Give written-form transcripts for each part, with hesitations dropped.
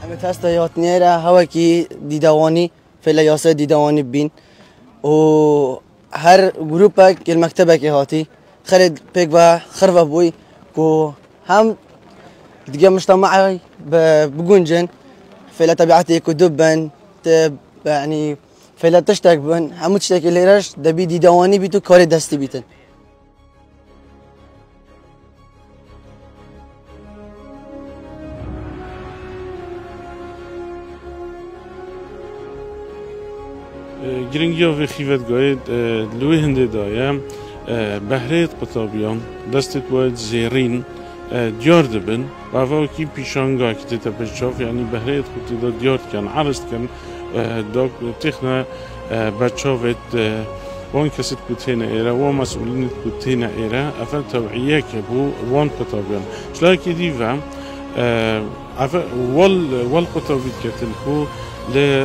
همه تست یاتنیه را هوا کی دیدوانی فعلا یاسه دیدوانی بین و هر گروه که مکتبه که هاتی خرید پیک و خربه بوی که هم دیگه مجتمعی بگونجن فعلا طبیعتی کدوب بن یعنی فعلا تشتاق بن همون تشتاق لیرش دبی دیدوانی بیتو کار دستی بیتن گرنگی و خیفتگاهی لوی هنده دایم بهره قطابیان دستت باید زیرین دیار دبن و واقعی پیشانگاه که تپشاف یعنی بهره قطعه دیار کن عرض کن داک تخنا بچاوت وان کسید کتینا ایره و مسئولین کتینا ایره افل توعیه که بو وان قطابیان شلای که دیوام وال قطابیت کتن کو ل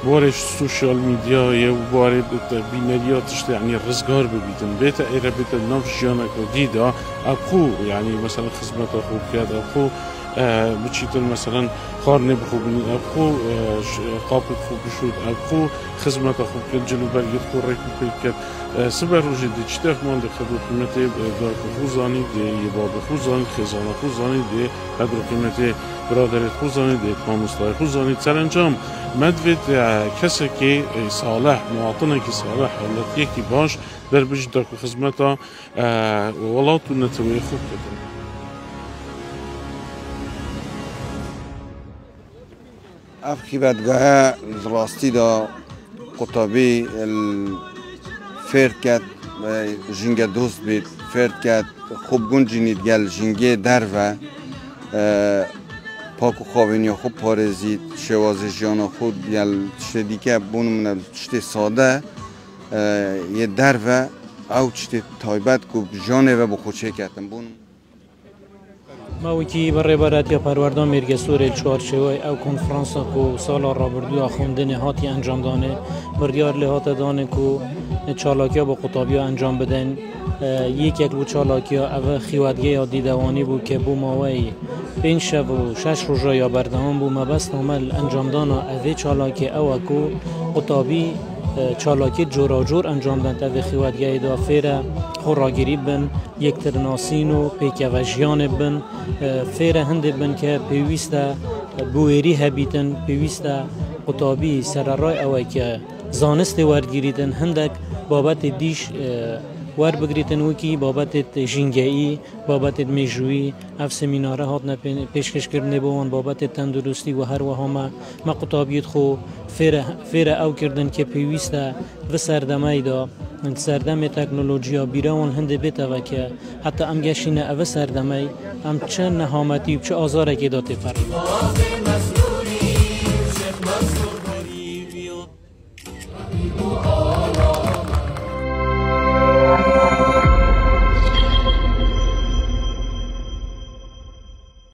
بارش سوشال میدیا و باره بینریاتش یعنی رزگار ببیدن بیت ایره بیت نفس جانا کدیدا اخو یعنی مثلا خدمت خوب کرد اخو بچیتن مثلا خارنه بخوبین اخو قابل خوب شد اخو خدمت خوب کرد جلو برگت خو رکوب کرد سبر روزی دیجتف مانده خدمت قیمت دار خوزانی دی یباب خوزانی خزانه خوزانی دی قدر قیمت برادر خوزانی دی ماموستای خوزانی سرانجام مدوید کسی که صالح مواطنه که صالح حالت یکی باش در بجد دار خدمت ولاتو نتوی خوب کردن افخی بدگاه راستی دا قطابی فرد کرد جنگ دوست بید فرد کرد خوب گنجینید گل جنگ در و پاک و خوابینی خوب پارزید شوازه جان خود گل چتی که بونم چتی ساده یه در و او چتی تایبت که جانه و بخوچه کردم بونم ما وکی برای برات یا پروردان مرگ سوره چهارشوی او کنفرانس کو سال را بردو خوندن هاتی انجام دانه بردیار لحات دانه کو چالاکیا با قطابیا انجام بدن یک لو چالاکیا او خیوادگی یا دیدوانی بو که بو ماوی 5 شب و 6 روز یا بردهان بو مبست عمل انجام دانا اوی چالاکی او کو قطابی چالاکی جوراجور انجام دادن تا خیوادگی دا فیره خوراگیری بن یک ترناسین و پیکوژیان بن فیره هنده بن که پیوسته بویری هبیتن پیوسته قطابی سررای اوی که زانست وردگیریدن هندک بابت دیش ور بگریتن وکی بابت جنگایی بابت میجویی اف سمیناره هات پیشکش کردن بوان بابت تندرستی و هر و همه ما قطابیت خو فیر او کردن که پیوسته و سردمه دا سردم تکنولوژیا بیرون هنده بیتا و که حتی ام گشینه او سردمه ام چه نهامتی و چه آزاره که داته فرد